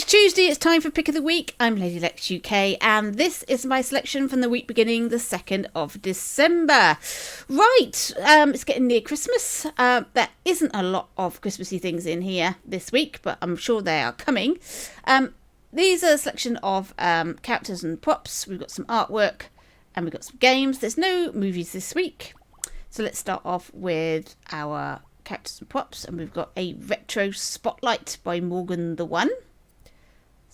It's Tuesday, it's time for Pick of the Week. I'm Lady Lex UK, and this is my selection from the week beginning the 2nd of December. Right, it's getting near Christmas. There isn't a lot of Christmassy things in here this week, but I'm sure they are coming. These are a selection of characters and props. We've got some artwork, and we've got some games. There's no movies this week. So let's start off with our characters and props, and we've got a retro spotlight by Morgan the One.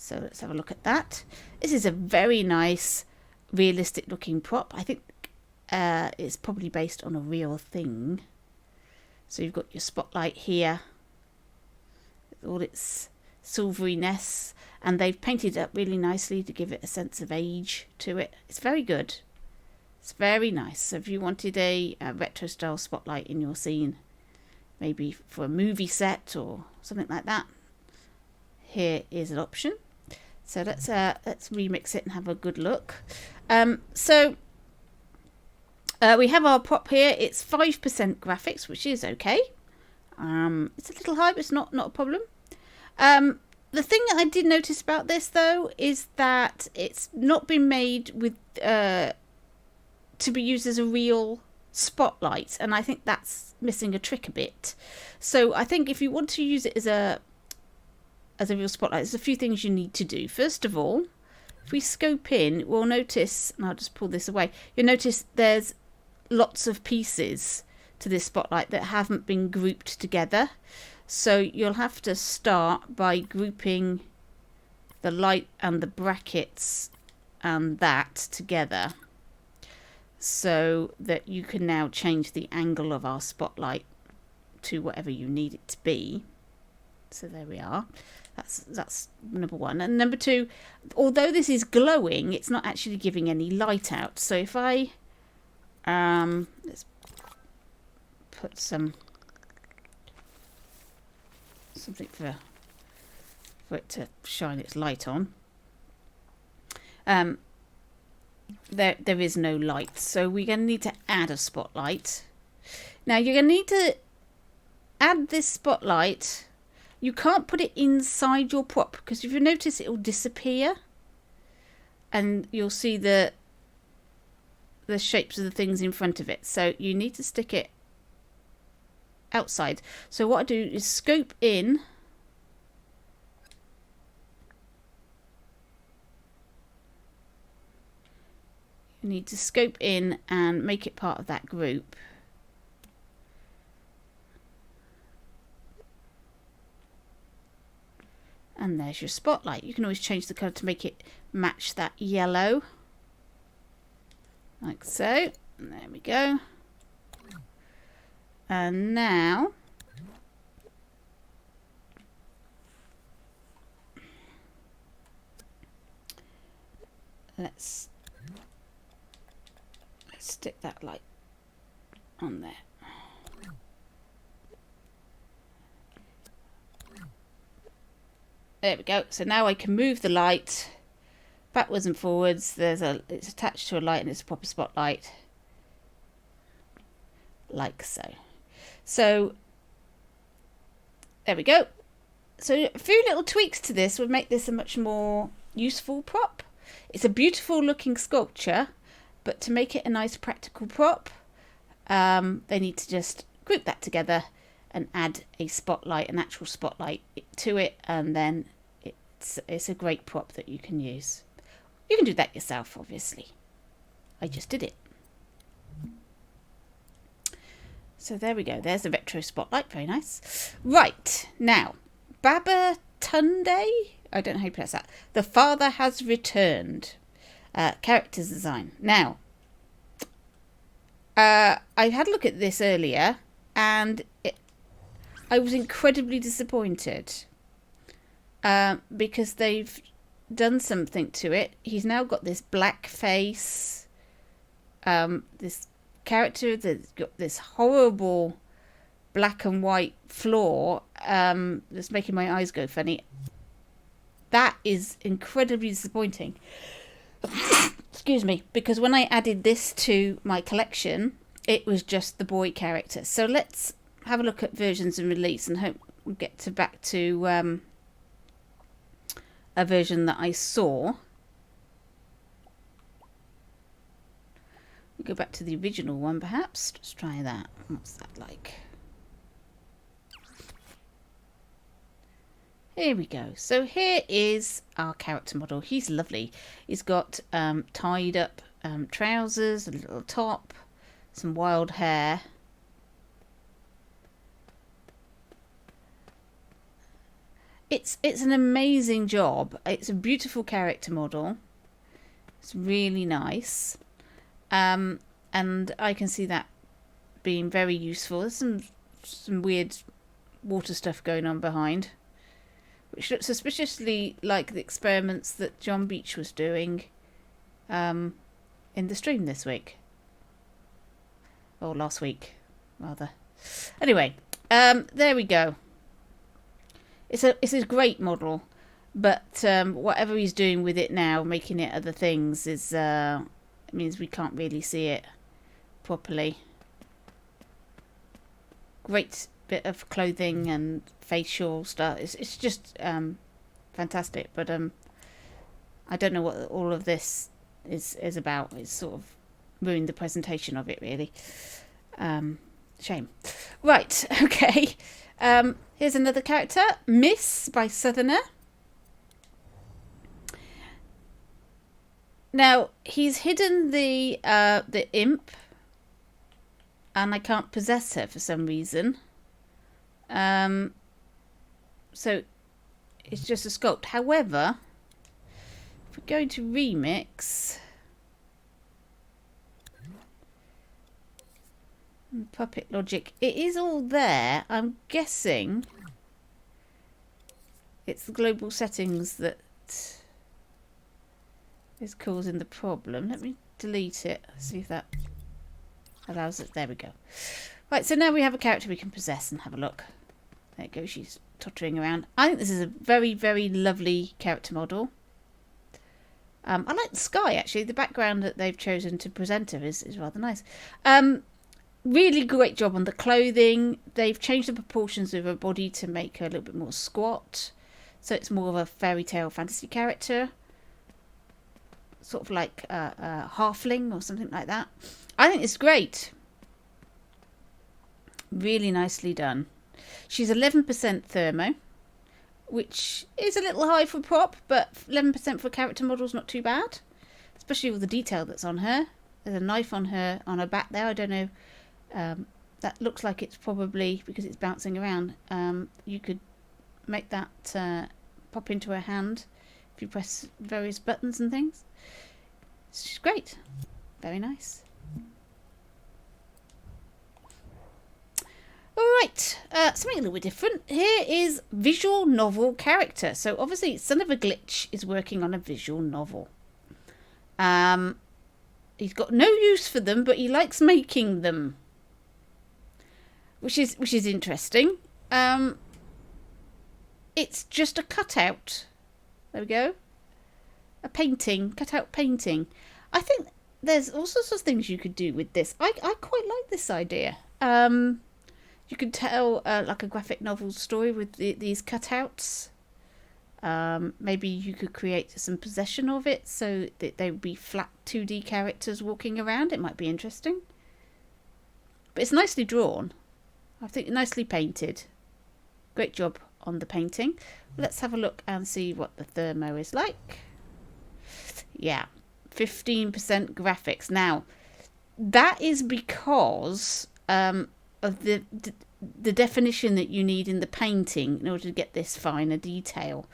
So let's have a look at that. This is a very nice, realistic looking prop. I think it's probably based on a real thing. So you've got your spotlight here, with all its silveryness, and they've painted it up really nicely to give it a sense of age to it. It's very good. It's very nice. So if you wanted a retro style spotlight in your scene, maybe for a movie set or something like that, here is an option. So let's remix it and have a good look. So we have our prop here. It's 5% graphics, which is okay. It's a little high, but it's not a problem. The thing that I did notice about this, though, is that it's not been made with to be used as a real spotlight, and I think that's missing a trick a bit. So I think if you want to use it as a real spotlight, there's a few things you need to do. First of all, if we scope in, we'll notice, and I'll just pull this away, you'll notice there's lots of pieces to this spotlight that haven't been grouped together. So you'll have to start by grouping the light and the brackets and that together, so that you can now change the angle of our spotlight to whatever you need it to be. So there we are. That's number one. And number two, although this is glowing, it's not actually giving any light out. So if I let's put something for it to shine its light on. There is no light, so we're going to need to add a spotlight. Now you're going to need to add this spotlight. You can't put it inside your prop, because if you notice, it will disappear, and you'll see the shapes of the things in front of it. So you need to stick it outside. So what I do is scope in. You need to scope in and make it part of that group. And there's your spotlight. You can always change the colour to make it match that yellow. Like so. And there we go. And now let's stick that light on there. There we go. So now I can move the light backwards and forwards. It's attached to a light, and it's a proper spotlight, like so. So there we go. So a few little tweaks to this would make this a much more useful prop. It's a beautiful looking sculpture, but to make it a nice practical prop, they need to just group that together and add a spotlight, an actual spotlight to it, and then it's a great prop that you can use. You can do that yourself, obviously. I just did it. So there we go. There's the retro spotlight. Very nice. Right, now, Babatunde, I don't know how you pronounce that. The Father Has Returned. Characters design. Now, I had a look at this earlier, and I was incredibly disappointed because they've done something to it. He's now got this black face, this character that's got this horrible black and white floor that's making my eyes go funny. That is incredibly disappointing. Excuse me, because when I added this to my collection, it was just the boy character. So let's have a look at versions and release, and hope we'll get back to a version that I saw. We go back to the original one, perhaps. Let's try that. What's that like? Here we go. So here is our character model. He's lovely. He's got tied up trousers, a little top, some wild hair. It's an amazing job. It's a beautiful character model. It's really nice. And I can see that being very useful. There's some weird water stuff going on behind, which looks suspiciously like the experiments that John Beach was doing in the stream this week. Or last week, rather. Anyway, there we go. It's a great model, but whatever he's doing with it now, making it other things, is means we can't really see it properly. Great bit of clothing and facial stuff. It's just fantastic, but I don't know what all of this is about. It's sort of ruined the presentation of it, really. Shame. Right, okay. Here's another character, Miss by Southerner. Now, he's hidden the imp, and I can't possess her for some reason. So it's just a sculpt. However, if we go to remix, Puppet Logic, it is all there. I'm guessing it's the global settings that is causing the problem. Let me delete it, see if that allows it. There we go. Right, so now we have a character we can possess and have a look. There it goes, she's tottering around. I think this is a very, very lovely character model. I like the sky, actually. The background that they've chosen to present her is rather nice. Really great job on the clothing. They've changed the proportions of her body to make her a little bit more squat. So it's more of a fairy tale fantasy character. Sort of like a halfling or something like that. I think it's great. Really nicely done. She's 11% thermo, which is a little high for prop, but 11% for character model is not too bad. Especially with the detail that's on her. There's a knife on her back there. I don't know. That looks like it's probably because it's bouncing around. You could make that pop into her hand if you press various buttons and things. She's great. Very nice. Alright, something a little bit different. Here is visual novel character. So obviously Son of a Glitch is working on a visual novel. He's got no use for them, but he likes making them. Which is interesting. It's just a cutout. There we go. A painting, cutout painting. I think there's all sorts of things you could do with this. I quite like this idea. You could tell like a graphic novel story with these cutouts. Maybe you could create some possession of it so that they would be flat 2D characters walking around. It might be interesting. But it's nicely drawn. I think nicely painted. Great job on the painting. Let's have a look and see what the thermo is like. Yeah, 15% graphics. Now, that is because of the definition that you need in the painting in order to get this finer detail.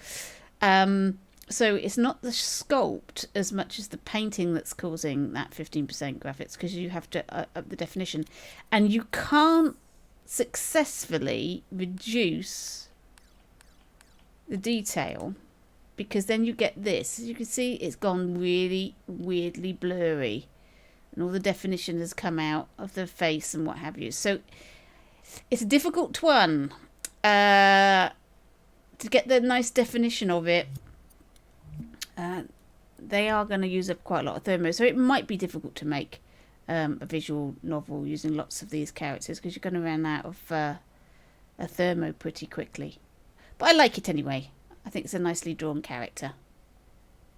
So it's not the sculpt as much as the painting that's causing that 15% graphics, because you have to up the definition. And you can't successfully reduce the detail, because then you get this. As you can see, it's gone really weirdly blurry, and all the definition has come out of the face and what have you. So it's a difficult one to get the nice definition of it. They are going to use up quite a lot of thermo, so it might be difficult to make a visual novel using lots of these characters, because you're going to run out of a thermo pretty quickly. But I like it anyway. I think it's a nicely drawn character.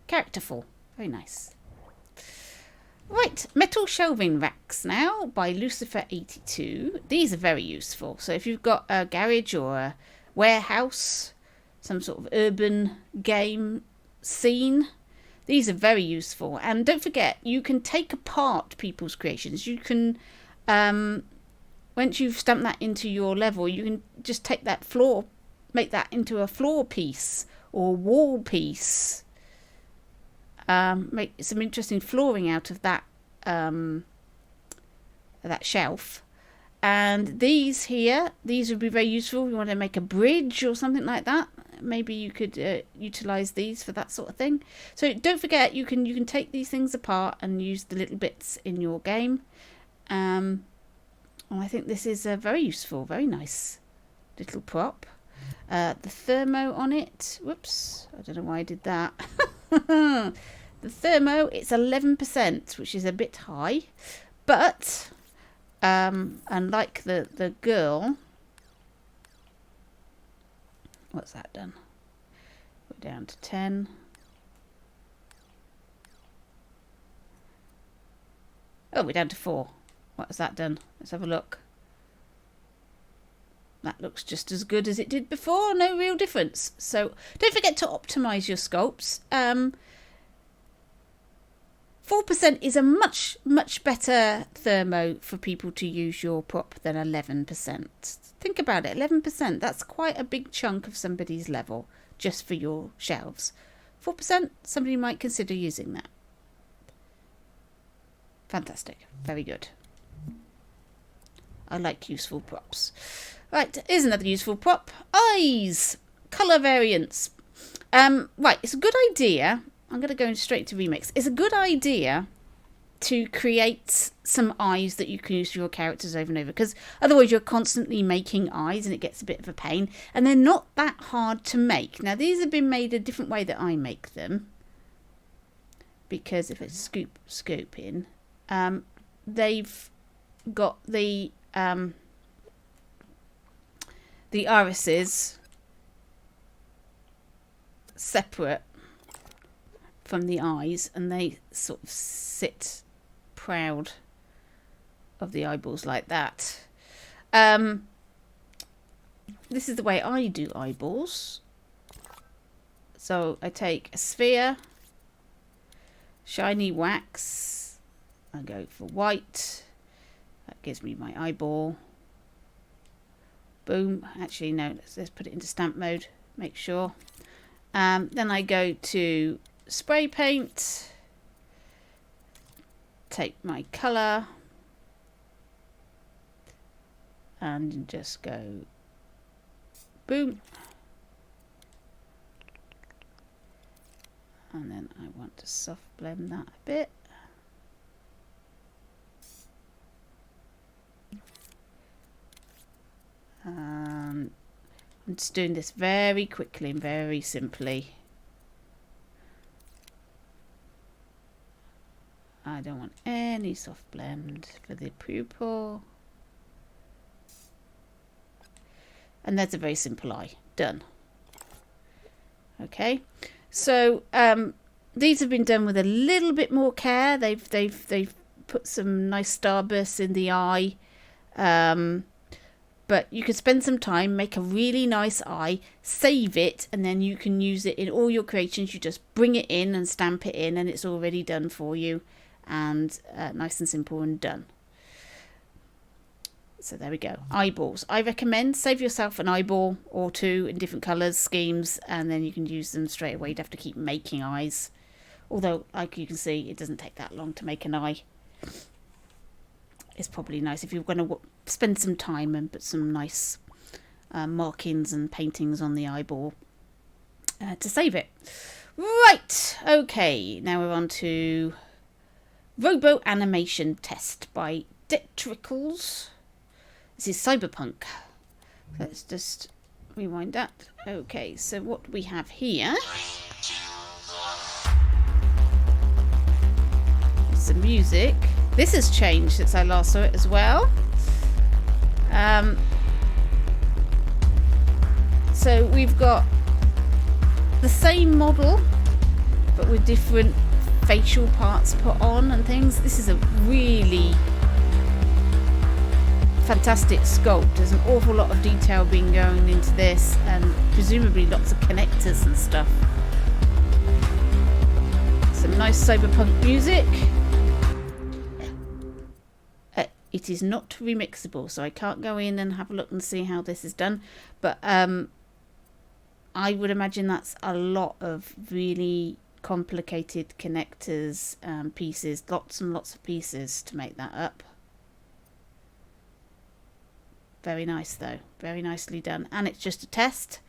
Characterful. Very nice. Right, metal shelving racks now by Lucifer82. These are very useful. So if you've got a garage or a warehouse, some sort of urban game scene, these are very useful. And don't forget, you can take apart people's creations. You can, once you've stamped that into your level, you can just take that floor, make that into a floor piece or wall piece. Make some interesting flooring out of that that shelf. And these here, these would be very useful if you want to make a bridge or something like that. Maybe you could utilize these for that sort of thing. So don't forget, you can take these things apart and use the little bits in your game. And I think this is a very useful, very nice little prop. The thermo on it, whoops, I don't know why I did that. The thermo, it's 11%, which is a bit high, but unlike the girl, what's that done? We're down to 10. Oh, we're down to 4. What has that done? Let's have a look. That looks just as good as it did before. No real difference. So don't forget to optimize your sculpts. 4% is a much, much better thermo for people to use your prop than 11%. Think about it, 11%, that's quite a big chunk of somebody's level just for your shelves. 4%, somebody might consider using that. Fantastic, very good. I like useful props. Right, here's another useful prop. Eyes, colour variants. Right, it's a good idea. I'm going to go straight to remix. It's a good idea to create some eyes that you can use for your characters over and over, because otherwise you're constantly making eyes and it gets a bit of a pain, and they're not that hard to make. Now these have been made a different way that I make them, because if I scoop in, they've got the irises separate from the eyes, and they sort of sit proud of the eyeballs like that. This is the way I do eyeballs. So I take a sphere, shiny wax, I go for white, that gives me my eyeball. Boom. Actually no, let's put it into stamp mode, make sure. Then I go to spray paint, take my colour and just go boom, and then I want to soft blend that a bit. I'm just doing this very quickly and very simply. I don't want any soft blend for the pupil. And that's a very simple eye. Done. Okay. So these have been done with a little bit more care. They've put some nice starbursts in the eye. But you can spend some time, make a really nice eye, save it, and then you can use it in all your creations. You just bring it in and stamp it in, and it's already done for you. And nice and simple and done. So there we go. Eyeballs. I recommend save yourself an eyeball or two in different colours, schemes, and then you can use them straight away. You don't have to keep making eyes. Although, like you can see, it doesn't take that long to make an eye. It's probably nice if you're going to spend some time and put some nice markings and paintings on the eyeball to save it. Right. Okay. Now we're on to Robo Animation Test by Detrickles. This is Cyberpunk. Let's just rewind that. Okay, so what we have here is the music. This has changed since I last saw it as well. So we've got the same model, but with different facial parts put on and things. This is a really fantastic sculpt. There's an awful lot of detail being going into this, and presumably lots of connectors and stuff. Some nice cyberpunk music. It is not remixable, so I can't go in and have a look and see how this is done, but I would imagine that's a lot of really complicated connectors, pieces, lots and lots of pieces to make that up. Very nice though, very nicely done. And it's just a test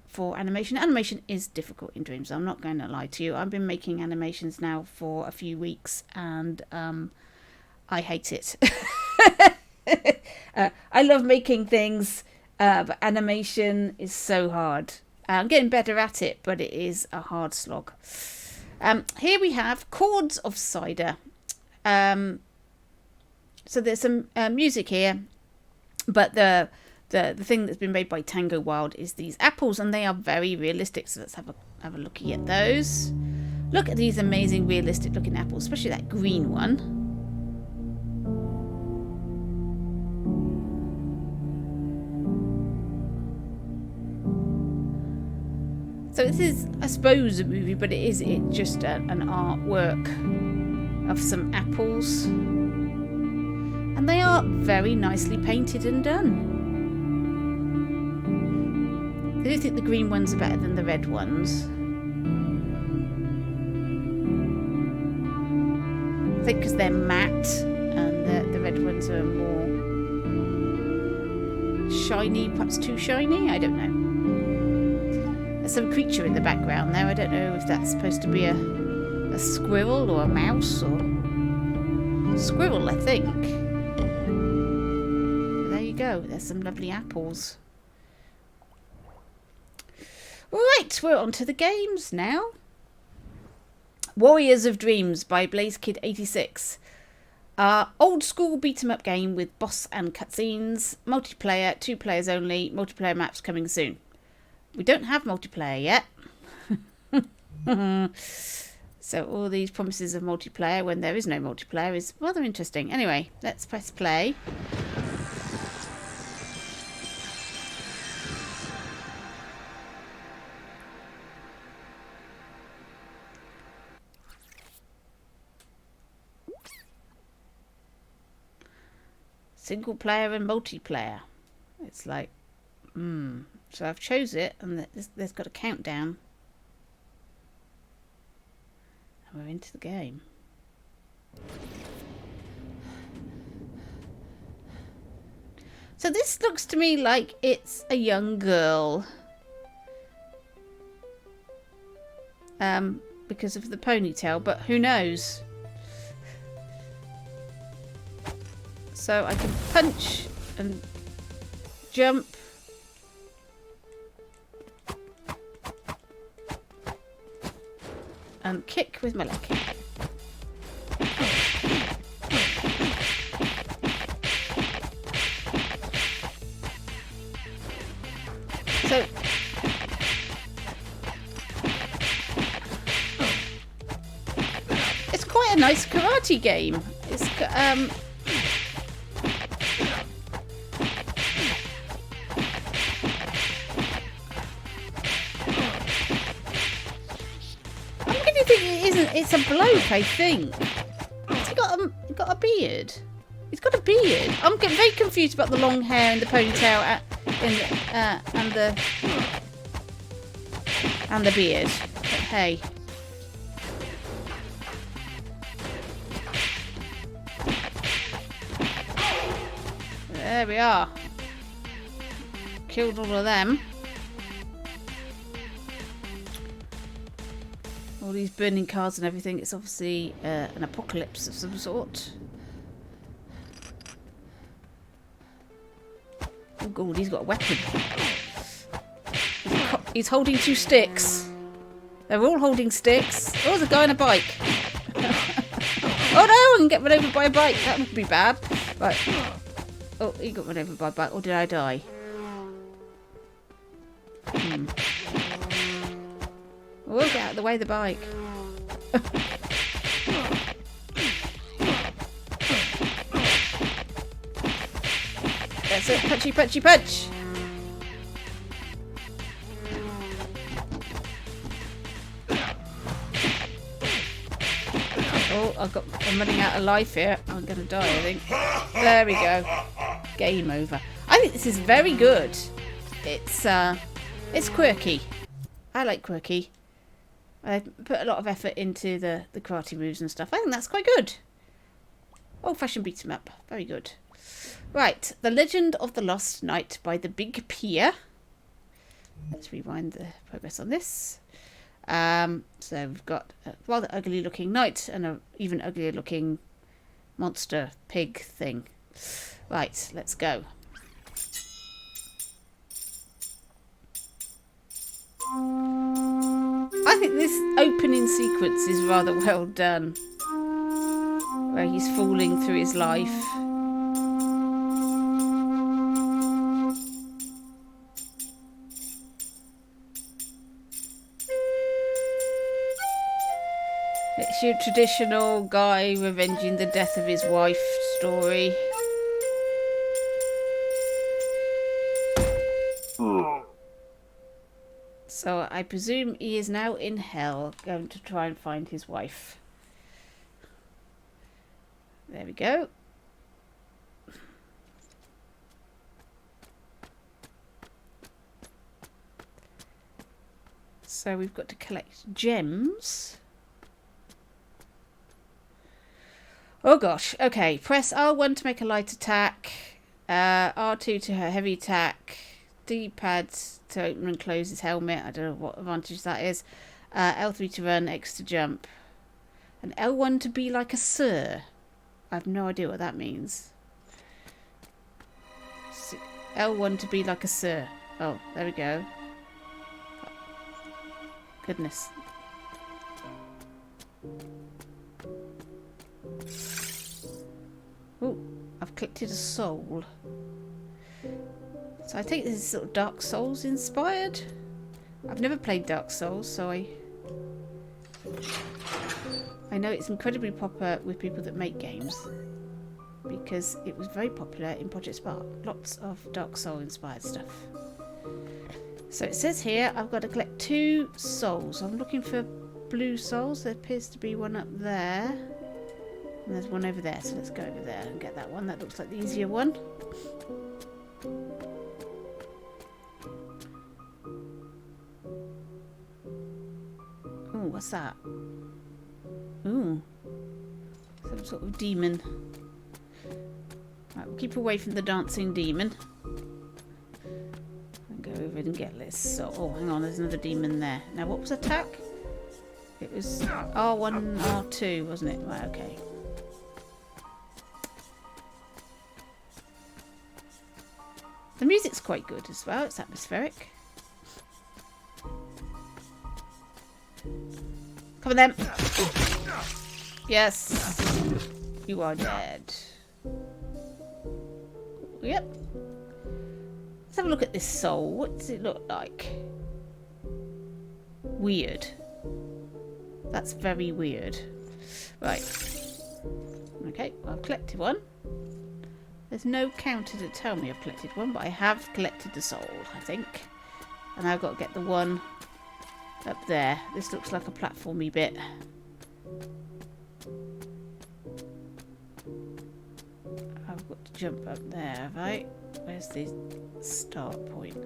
for animation. Animation is difficult in Dreams, I'm not going to lie to you. I've been making animations now for a few weeks, and I hate it. I love making things, but animation is so hard. I'm getting better at it, but it is a hard slog. Here we have Chords of Cider. So there's some music here, but the thing that's been made by Tango Wild is these apples, and they are very realistic. So let's have a looky at those. Look at these amazing realistic looking apples, especially that green one. So this is, I suppose, a movie, but it's just an artwork of some apples. And they are very nicely painted and done. I do think the green ones are better than the red ones. I think because they're matte, and the red ones are more shiny, perhaps too shiny, I don't know. There's some creature in the background there. I don't know if that's supposed to be a squirrel or a mouse, or squirrel, I think. But there you go. There's some lovely apples. Right, we're on to the games now. Warriors of Dreams by BlazeKid86. Old school beat 'em up game with boss and cutscenes. Multiplayer, 2 players only. Multiplayer maps coming soon. We don't have multiplayer yet. So all these promises of multiplayer when there is no multiplayer is rather interesting. Anyway, let's press play. Single player and multiplayer. It's like, So I've chose it, and there's got a countdown. And we're into the game. So this looks to me like it's a young girl. Because of the ponytail, but who knows? So I can punch and jump. And kick with my leg. So it's quite a nice karate game. It's it's a bloke, I think. Has he got a beard? He's got a beard. I'm getting very confused about the long hair and the ponytail and the beard. But hey. There we are. Killed all of them. All these burning cars and everything. It's obviously an apocalypse of some sort. Oh god, he's got a weapon. He's holding 2 sticks. They're all holding sticks. Oh, there's a guy on a bike. Oh no, I can get run over by a bike. That would be bad. Right. Oh, he got run over by a bike. Or did I die? Oh, get out of the way of the bike. That's it. Punchy, punchy, punch. Oh, I'm running out of life here. I'm going to die, I think. There we go. Game over. I think this is very good. It's quirky. I like quirky. I put a lot of effort into the karate moves and stuff. I think that's quite good. Old-fashioned beat 'em up. Very good. Right. The Legend of the Lost Knight by the Big Pier. Let's rewind the progress on this. So we've got a rather ugly looking knight and an even uglier looking monster pig thing. Right, let's go. I think this opening sequence is rather well done, where he's falling through his life. It's your traditional guy revenging the death of his wife story. So I presume he is now in hell, going to try and find his wife. There we go. So we've got to collect gems. Oh gosh, okay. Press R1 to make a light attack, R2 to a heavy attack, D-pad to open and close his helmet. I don't know what advantage that is. L3 to run, X to jump. And L1 to be like a sir. I have no idea what that means. L1 to be like a sir. Oh, there we go. Goodness. Oh, I've collected a soul. So I think this is sort of Dark Souls inspired. I've never played Dark Souls, so I know it's incredibly popular with people that make games, because it was very popular in Project Spark. Lots of Dark Soul inspired stuff. So it says here I've got to collect 2 souls. I'm looking for blue souls. There appears to be one up there. And there's one over there, so let's go over there and get that one. That looks like the easier one. Oh, what's that? Ooh. Some sort of demon. Right, we'll keep away from the dancing demon. And go over and get this. So, oh, hang on, there's another demon there. Now, what was attack? It was R1, R2, wasn't it? Right, okay. The music's quite good as well. It's atmospheric. Come on then. Yes. You are dead. Yep. Let's have a look at this soul. What does it look like? Weird. That's very weird. Right. Okay, I've collected one. There's no counter to tell me I've collected one, but I have collected the soul, I think. And I've got to get the one up there. This looks like a platformy bit. I've got to jump up there, have I? Where's the start point?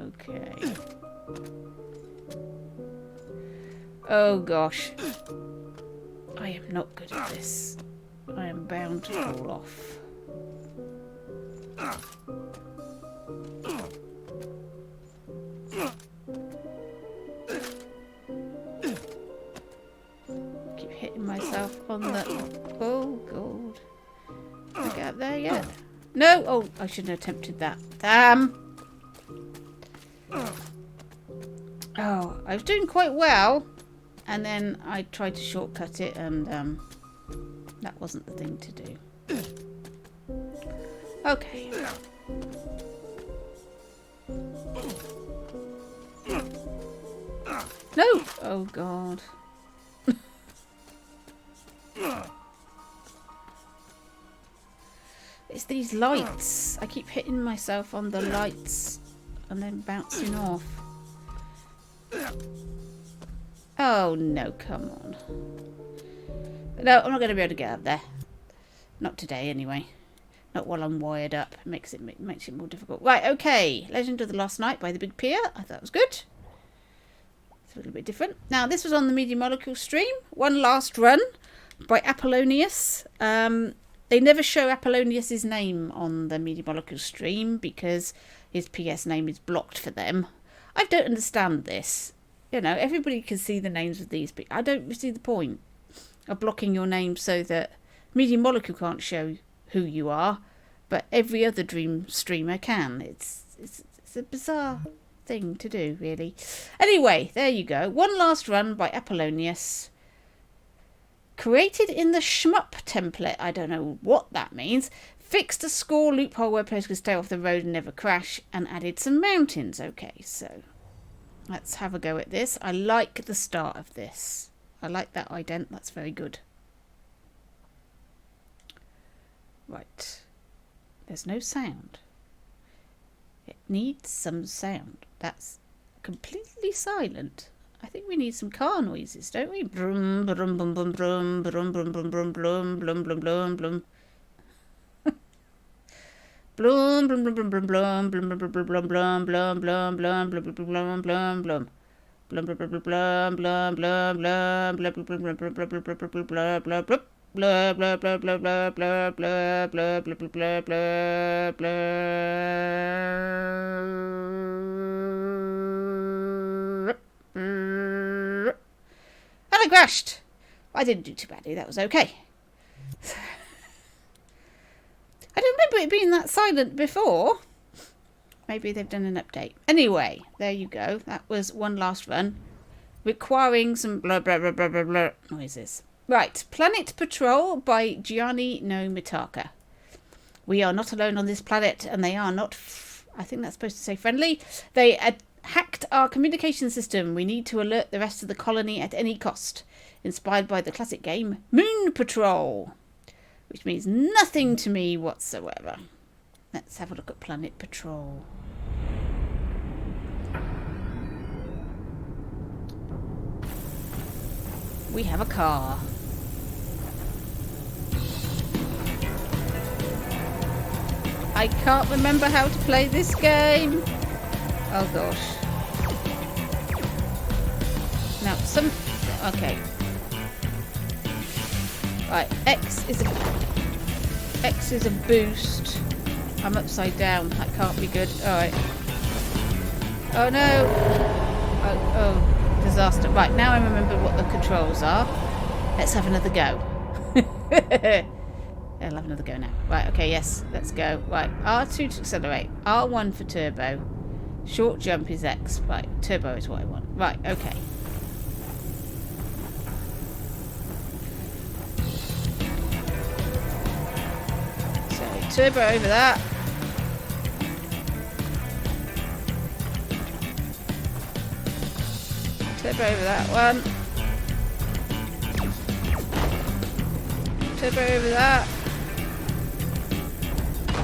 Okay. Oh gosh. I am not good at this. I am bound to fall off. Keep hitting myself on the... Oh, God. Can I get up there yet? No! Oh, I shouldn't have attempted that. Damn! Oh, I was doing quite well. And then I tried to shortcut it, and that wasn't the thing to do. Okay. No! Oh, God. It's these lights. I keep hitting myself on the lights and then bouncing off. Oh, no, come on. No, I'm not going to be able to get up there. Not today, anyway. Not while I'm wired up. It makes it more difficult. Right, okay. Legend of the Last Night by the Big Pier. I thought that was good. It's a little bit different. Now, this was on the Media Molecule stream. One Last Run by Apollonius. They never show Apollonius's name on the Media Molecule stream because his PS name is blocked for them. I don't understand this. You know, everybody can see the names of these, but I don't see the point of blocking your name so that Media Molecule can't show who you are, but every other dream streamer can. It's a bizarre thing to do, really. Anyway, there you go. One Last Run by Apollonius. Created in the shmup template. I don't know what that means. Fixed a score loophole where players could stay off the road and never crash, and added some mountains. Okay, so let's have a go at this. I like the start of this. I like that ident. That's very good. Right. There's no sound. It needs some sound. That's completely silent. I think we need some car noises, don't we? Brum, brum, brum, brum, brum, brum, brum, brum, brum, blum, blum, blum, blum, blum. Blum, blum, blum, blum, blum, blum, blum, blum, blum, blum, blum, blum, blum, blum, blum, blum, blum, blum, blum. Blum, blum, blum, blum, blum, blum, blum, blum, blum, blum, blum, blum, blum, blum, blum, blum, blum, blum, blum. Blah blah blah blah blah blah blah blah blah blah blah blah. And I crashed. I didn't do too badly. That was okay. I don't remember it being that silent before. Maybe they've done an update. Anyway, there you go. That was One Last Run, requiring some blah blah blah blah blah blah noises. Right, Planet Patrol by Gianni no Mitaka. We are not alone on this planet, and they are not, I think that's supposed to say friendly. They hacked our communication system. We need to alert the rest of the colony at any cost. Inspired by the classic game Moon Patrol, which means nothing to me whatsoever. Let's have a look at Planet Patrol. We have a car. I can't remember how to play this game. Oh gosh. Now okay. Right, X is a boost. I'm upside down. That can't be good. Alright. Oh no. Oh, disaster. Right, now I remember what the controls are. Let's have another go. I'll have another go now. Right, okay, yes, let's go. Right, R2 to accelerate. R1 for turbo. Short jump is X. Right, turbo is what I want. Right, okay. So, turbo over that. Turbo over that one. Turbo over that.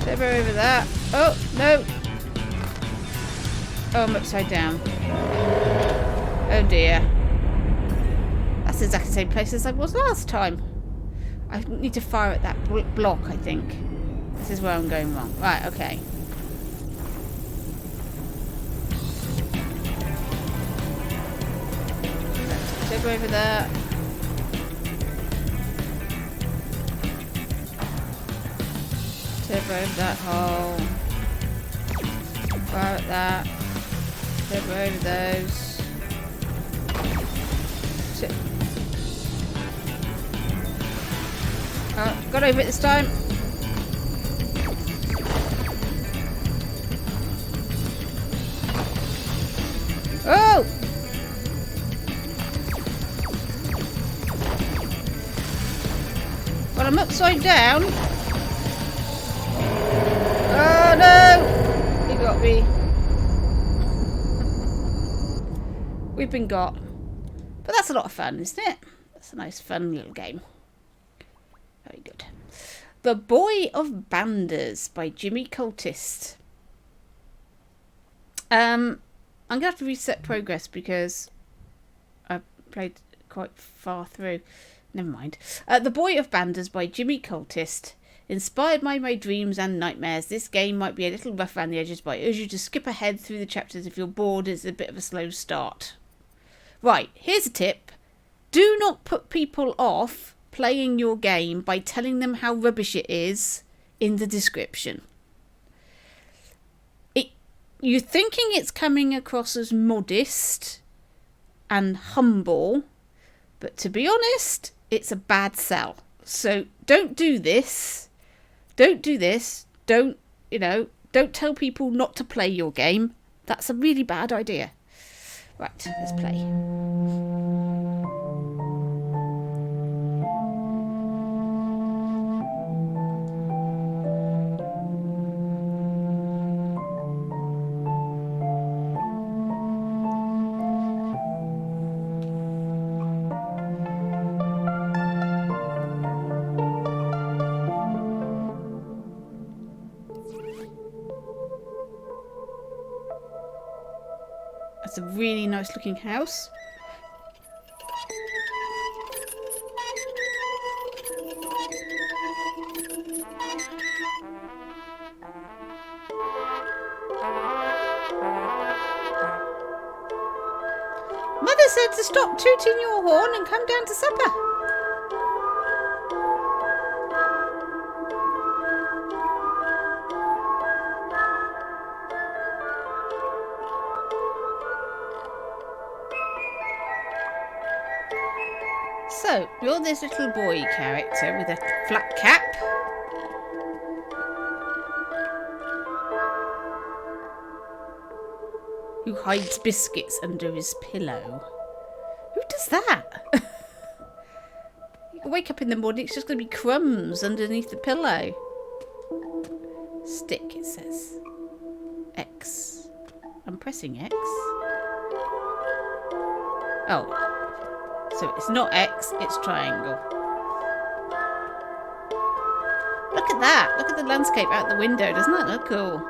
Turbo over that. Oh, no. Oh, I'm upside down. Oh dear. That's exactly the same place as I was last time. I need to fire at that block, I think. This is where I'm going wrong. Right, okay. Turbo over there. Turbo over that hole. Fire at that. Turbo over those. Oh, got over it this time. Oh! Well, I'm upside down. Oh no! He got me. We've been got. But that's a lot of fun, isn't it? That's a nice, fun little game. Very good. The Boy of Bandas by Jimmy Cultist. I'm going to have to reset progress because I played quite far through. Never mind. The Boy of Bandas by Jimmy Cultist. Inspired by my dreams and nightmares, this game might be a little rough around the edges, but I urge you to skip ahead through the chapters if you're bored. It's a bit of a slow start. Right, here's a tip. Do not put people off playing your game by telling them how rubbish it is in the description. You're thinking it's coming across as modest and humble, but to be honest, it's a bad sell. So don't do this. Don't do this. Don't tell people not to play your game. That's a really bad idea. Right, let's play. That's a really nice looking house. Mother said to stop tooting your horn and come down to supper. So, you're this little boy character with a flat cap. Who hides biscuits under his pillow. Who does that? You can wake up in the morning, it's just going to be crumbs underneath the pillow. Stick, it says. X. I'm pressing X. Oh. So it's not X, it's triangle. Look at that. Look at the landscape out the window. Doesn't that look cool?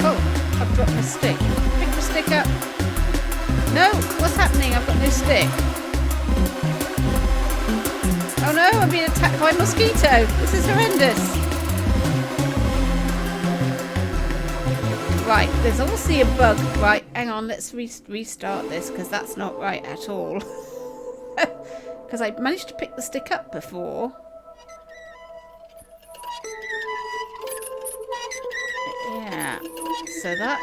Oh, I've dropped my stick. Pick the stick up. No, what's happening? I've got no stick. Oh no, I'm being attacked by a mosquito. This is horrendous. Right, there's obviously a bug. Right, hang on, let's restart this because that's not right at all. Because I managed to pick the stick up before. Yeah, so that...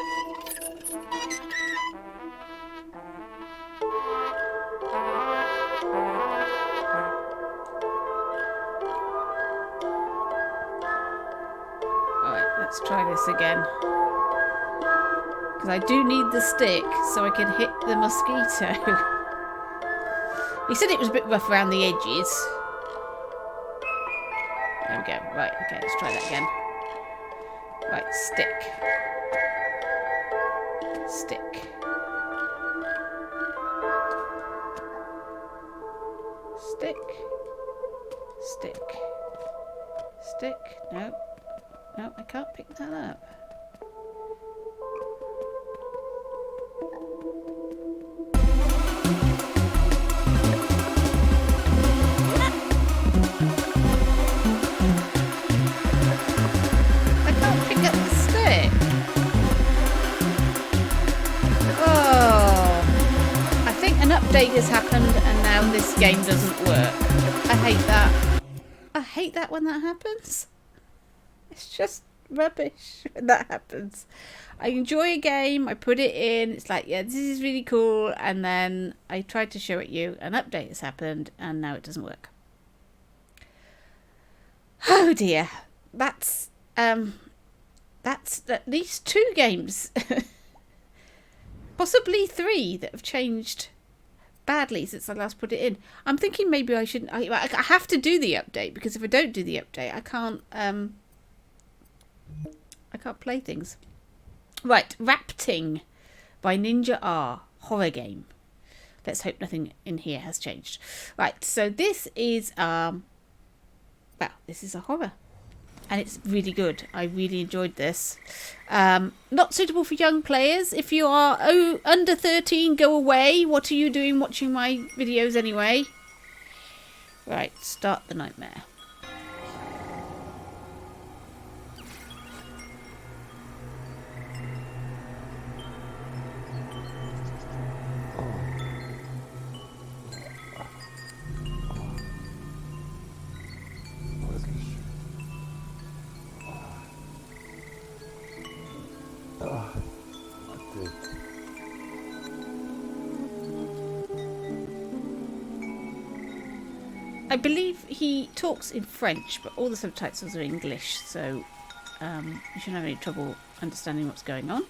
Let's try this again. Because I do need the stick so I can hit the mosquito. He said it was a bit rough around the edges. There we go. Right, okay, let's try that again. Right, stick. Stick. Stick. Stick. Stick. No. No, I can't pick that up. I can't pick up the stick. Oh. I think an update has happened and now this game doesn't work. I hate that. I hate that when that happens. It's just rubbish when that happens. I enjoy a game, I put it in, it's like, yeah, this is really cool, and then I tried to show it you, an update has happened, and now it doesn't work. Oh dear. That's at least 2 games. Possibly 3 that have changed badly since I last put it in. I'm thinking maybe I shouldn't. I have to do the update, because if I don't do the update, I can't play things. Right, Rapting by Ninja R, horror game. Let's hope nothing in here has changed. Right, so this is this is a horror. And it's really good. I really enjoyed this. Not suitable for young players. If you are under 13, go away. What are you doing watching my videos anyway? Right, start the nightmare. I believe he talks in French, but all the subtitles are English, so you shouldn't have any trouble understanding what's going on.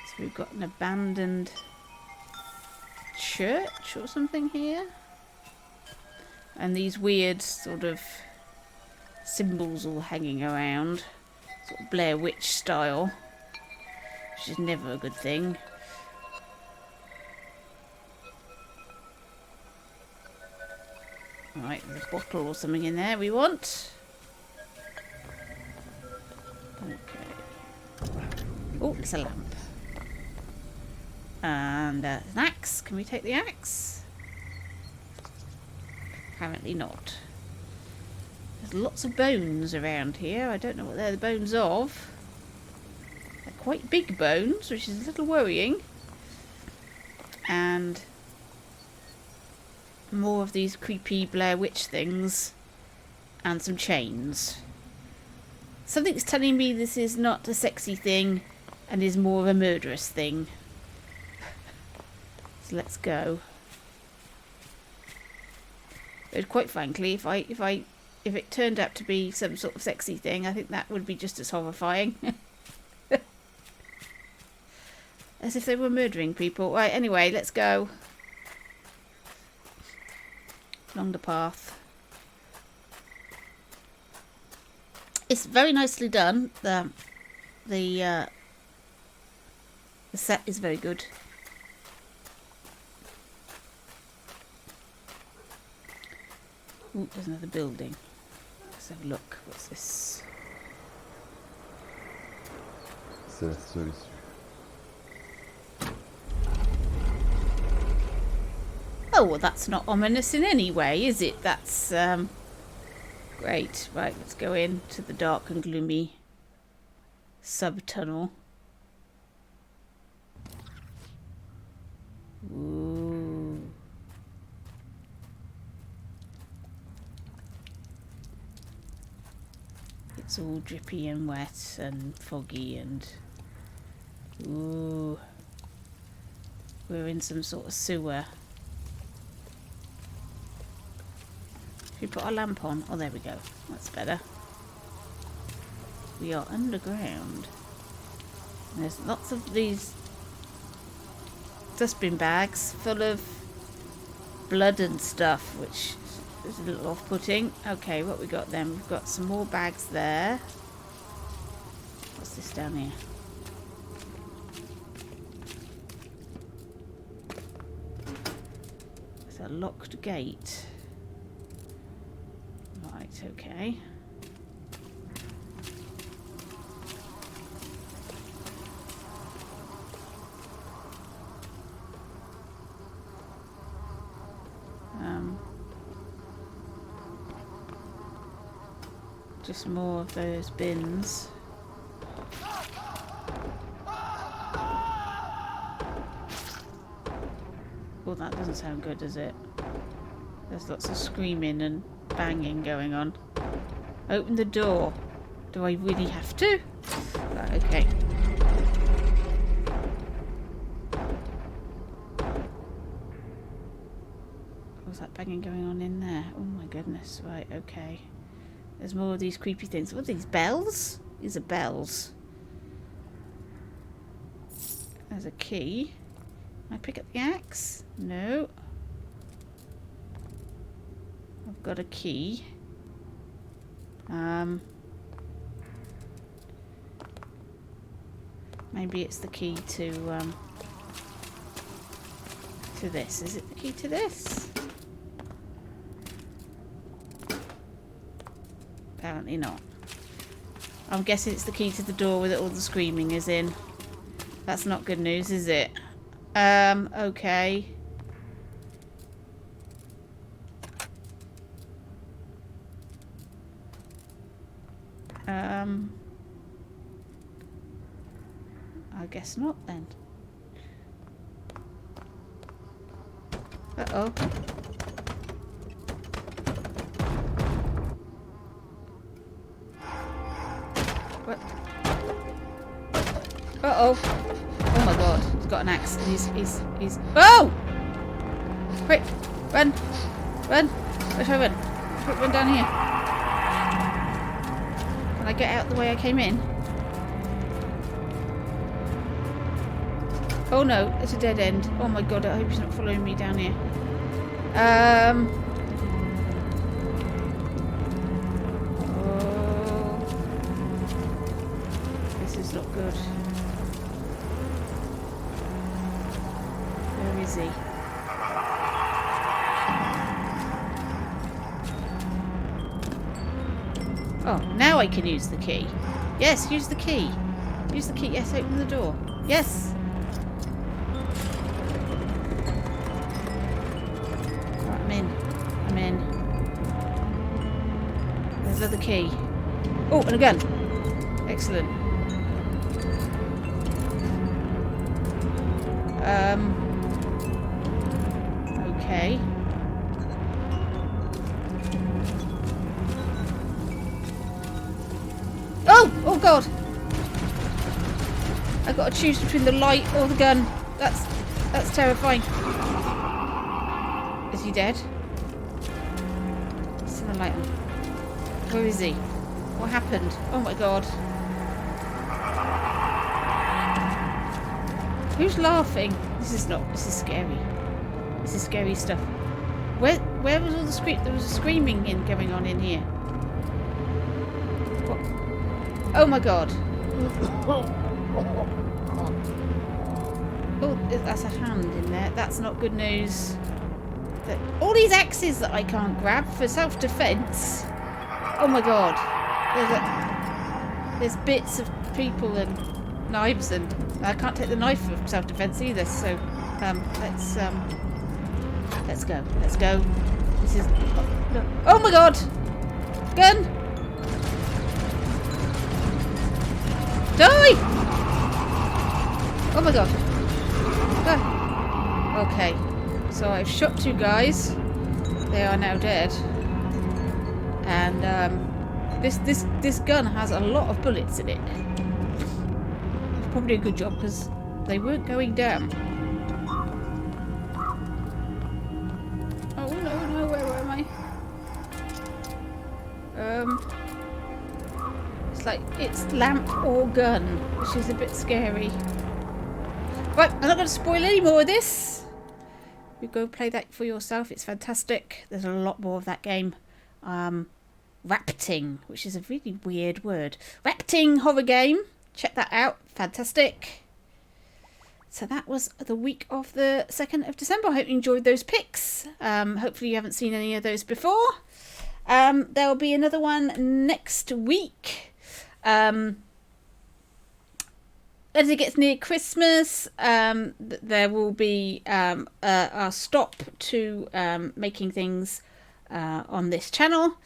So we've got an abandoned church or something here. And these weird sort of symbols all hanging around. Sort of Blair Witch style. Which is never a good thing. Right, there's a bottle or something in there we want. Okay. Oh, it's a lamp. And an axe. Can we take the axe? Apparently not. There's lots of bones around here. I don't know what they're the bones of. They're quite big bones, which is a little worrying. And more of these creepy Blair Witch things. And some chains. Something's telling me this is not a sexy thing and is more of a murderous thing. So let's go. But quite frankly, if it turned out to be some sort of sexy thing, I think that would be just as horrifying. As if they were murdering people. Right, anyway, let's go. Along the path. It's very nicely done. The set is very good. Ooh, there's another building. Let's have a look. What's this? Oh, well, that's not ominous in any way, is it? That's great. Right, let's go into the dark and gloomy sub-tunnel. Ooh. It's all drippy and wet and foggy and... Ooh. We're in some sort of sewer. Should we put our lamp on? Oh, there we go. That's better. We are underground. There's lots of these dustbin bags full of blood and stuff, which is a little off-putting. Okay, what we got then? We've got some more bags there. What's this down here? It's a locked gate. Right, okay. Just more of those bins. Well, that doesn't sound good, does it? There's lots of screaming and banging going on. Open the door. Do I really have to? Right, okay. What's that banging going on in there? Oh my goodness. Right, okay. There's more of these creepy things. What are these, bells? These are bells. There's a key. Can I pick up the axe? No. I've got a key. Maybe it's the key to this. Is it the key to this? Apparently not. I'm guessing it's the key to the door with all the screaming is in. That's not good news, is it? Okay. I guess not then. Uh-oh. What? Uh-oh. Oh my god. He's got an axe. He's... Oh! Quick! Run! Run! Where should I run? Quick, run down here. Can I get out the way I came in? Oh no, it's a dead end. Oh my god, I hope he's not following me down here. Oh. This is not good. Where is he? Oh, now I can use the key. Yes, use the key. Use the key. Yes, open the door. Yes. I'm in. There's another key. Oh, and a gun. Excellent. Okay. Oh god. I've got to choose between the light or the gun. That's terrifying. Is he dead? Still a light on. Where is he? What happened? Oh my god. Who's laughing? This is scary. This is scary stuff. Where was all the scream? There was screaming going on in here. What? Oh my god. Oh, that's a hand in there. That's not good news. All these axes that I can't grab for self-defense. Oh my god. There's bits of people and knives, and I can't take the knife for self-defense either. So let's go. Let's go. This is. Oh my god. Gun. Die. Oh my god. Ah. Okay. So I've shot two guys. They are now dead. And this gun has a lot of bullets in it. It's probably a good job because they weren't going down. Oh no, where am I? It's like it's lamp or gun, which is a bit scary. Right, I'm not going to spoil any more of this. You go play that for yourself. It's fantastic. There's a lot more of that game. Rapting, which is a really weird word. Rapting horror game. Check that out. Fantastic. So that was the week of the 2nd of December. I hope you enjoyed those picks. Hopefully you haven't seen any of those before. There'll be another one next week. As it gets near Christmas, there will be a stop to making things on this channel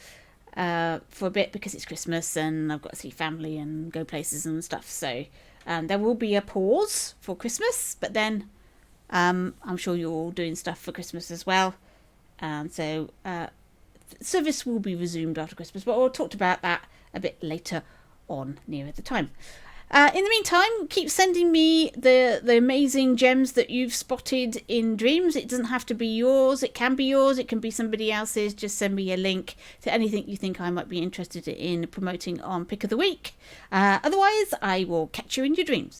for a bit because it's Christmas and I've got to see family and go places and stuff. So there will be a pause for Christmas, but then I'm sure you're all doing stuff for Christmas as well. So service will be resumed after Christmas, but we'll talk about that a bit later on nearer the time. In the meantime, keep sending me the amazing gems that you've spotted in dreams. It doesn't have to be yours. It can be yours. It can be somebody else's. Just send me a link to anything you think I might be interested in promoting on Pick of the Week. Otherwise, I will catch you in your dreams.